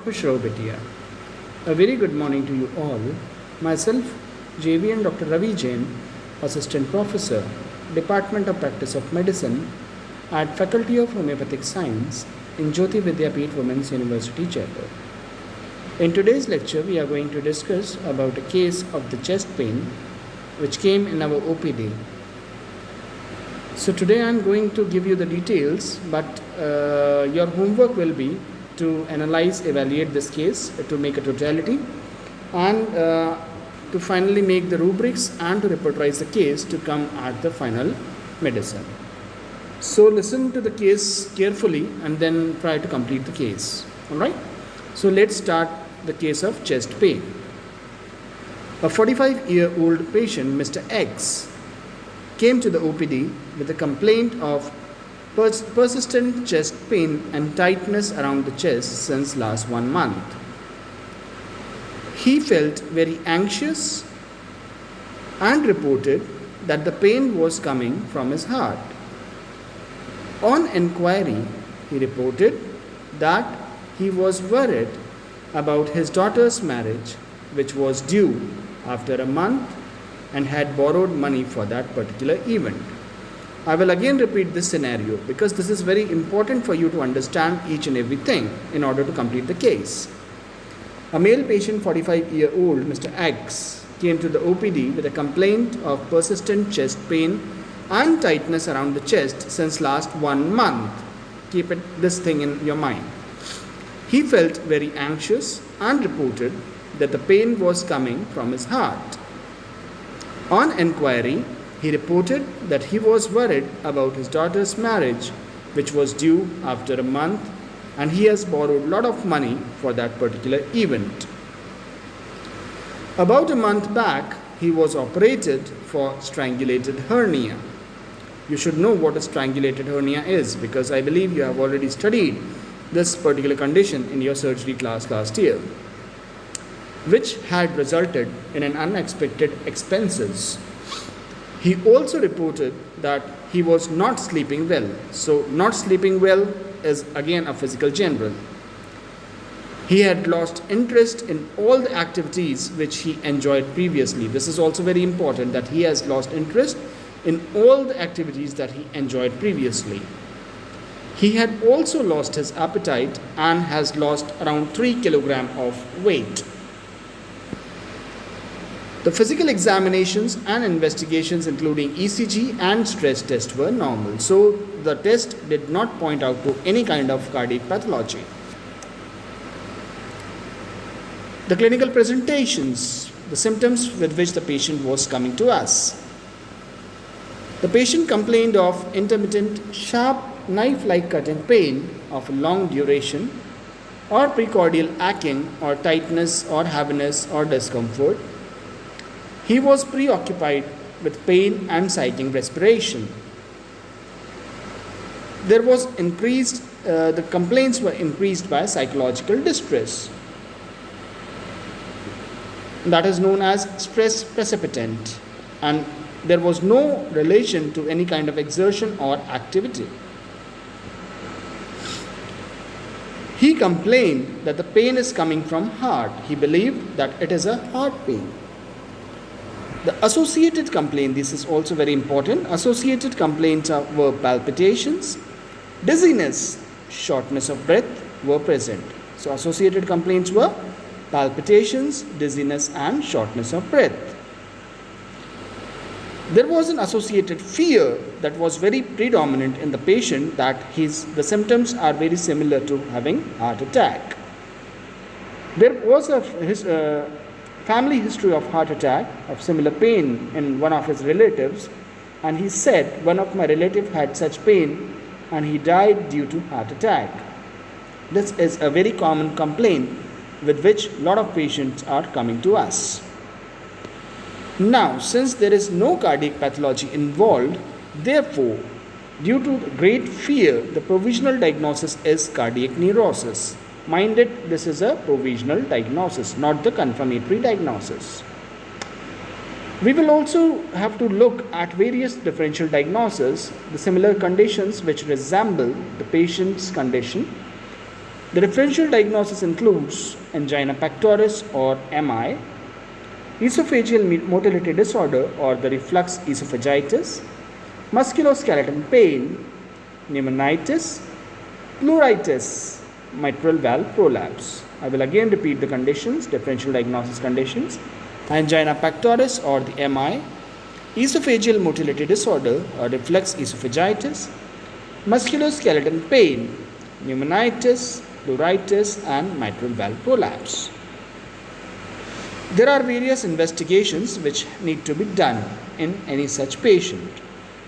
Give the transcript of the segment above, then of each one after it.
खुश रहो बिटिया. A very good morning to you all. Myself, JV and Dr. Ravi Jain, Assistant Professor, Department of Practice of Medicine at Faculty of Homeopathic Science in Jyoti Vidyapeeth Women's University, Jaipur. In today's lecture, we are going to discuss about a case of the chest pain which came in our OPD. So today I am going to give you the details, but your homework will be to analyze, evaluate this case, to make a totality, and to finally make the rubrics and to repertorize the case to come at the final medicine. So listen to the case carefully and then try to complete the case. Alright? So let's start the case of chest pain. A 45-year-old patient, Mr. X, came to the OPD with a complaint of persistent chest pain and tightness around the chest since last 1 month. He felt very anxious and reported that the pain was coming from his heart. On inquiry, he reported that he was worried about his daughter's marriage, which was due after a month, and had borrowed money for that particular event. I will again repeat this scenario because this is very important for you to understand each and everything in order to complete the case. A male patient, 45-year-old Mr. X, came to the OPD with a complaint of persistent chest pain and tightness around the chest since last 1 month. Keep this thing in your mind. He felt very anxious and reported that the pain was coming from his heart. On inquiry, he reported that he was worried about his daughter's marriage, which was due after a month, and he has borrowed a lot of money for that particular event. About a month back, he was operated for strangulated hernia. You should know what a strangulated hernia is because I believe you have already studied this particular condition in your surgery class last year, which had resulted in an unexpected expenses. He also reported that he was not sleeping well. So not sleeping well is again a physical general. He had lost interest in all the activities which he enjoyed previously. This is also very important that he has lost interest in all the activities that he enjoyed previously. He had also lost his appetite and has lost around 3 kilograms of weight. The physical examinations and investigations including ECG and stress test were normal. So the test did not point out to any kind of cardiac pathology. The clinical presentations, the symptoms with which the patient was coming to us. The patient complained of intermittent sharp knife-like cutting pain of long duration or precordial aching or tightness or heaviness or discomfort. He was preoccupied with pain and psychic respiration. There was the complaints were increased by psychological distress. That is known as stress precipitant, and there was no relation to any kind of exertion or activity. He complained that the pain is coming from heart. He believed that it is a heart pain. The associated complaint, this is also very important. Associated complaints were palpitations, dizziness, shortness of breath were present. So associated complaints were palpitations, dizziness and shortness of breath. There was an associated fear that was very predominant in the patient that the symptoms are very similar to having heart attack. There was a family history of heart attack, of similar pain in one of his relatives, and he said one of my relatives had such pain and he died due to heart attack. This is a very common complaint with which a lot of patients are coming to us. Now, since there is no cardiac pathology involved, therefore, due to great fear, the provisional diagnosis is cardiac neurosis. Mind it, this is a provisional diagnosis, not the confirmatory diagnosis. We will also have to look at various differential diagnoses, the similar conditions which resemble the patient's condition, The differential diagnosis includes angina pectoris or MI, esophageal motility disorder or the reflux esophagitis, musculoskeletal pain, pneumonitis, pleuritis, mitral valve prolapse. I will again repeat the conditions, differential diagnosis conditions: angina pectoris or the MI, esophageal motility disorder or reflux esophagitis, musculoskeletal pain, pneumonitis, pleuritis, and mitral valve prolapse. There are various investigations which need to be done in any such patient.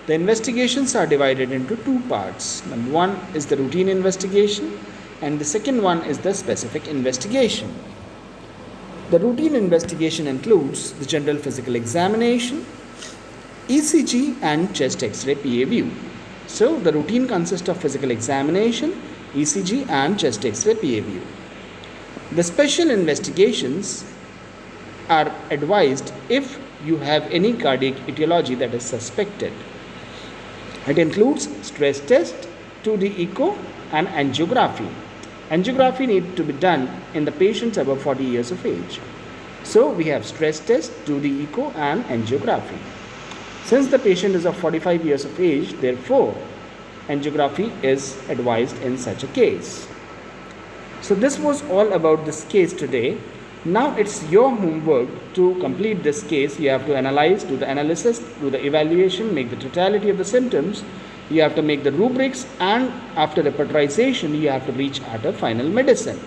The investigations are divided into two parts. Number one is the routine investigation, and the second one is the specific investigation. The routine investigation includes the general physical examination, ECG, and chest X-ray PA view. So, the routine consists of physical examination, ECG, and chest X-ray PA view. The special investigations are advised if you have any cardiac etiology that is suspected. It includes stress test, 2D echo, and angiography. Angiography needs to be done in the patients above 40 years of age. So we have stress test, 2D echo, and angiography. Since the patient is of 45 years of age, therefore angiography is advised in such a case. So this was all about this case today. Now it's your homework to complete this case. You have to analyze, do the analysis, do the evaluation, make the totality of the symptoms. You have to make the rubrics, and after repertorization, you have to reach at a final medicine.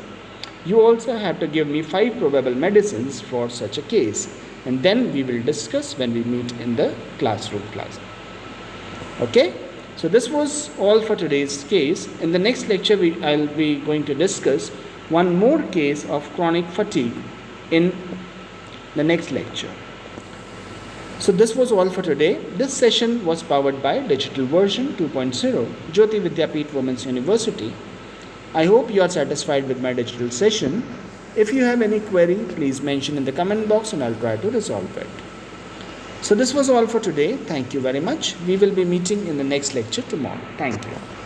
You also have to give me 5 probable medicines for such a case, and then we will discuss when we meet in the classroom class. Okay? So this was all for today's case. In the next lecture, I'll be going to discuss one more case of chronic fatigue in the next lecture. So this was all for today. This session was powered by Digital Version 2.0, Jyoti Vidyapeeth Women's University. I hope you are satisfied with my digital session. If you have any query, please mention in the comment box and I'll try to resolve it. So this was all for today. Thank you very much. We will be meeting in the next lecture tomorrow. Thank you.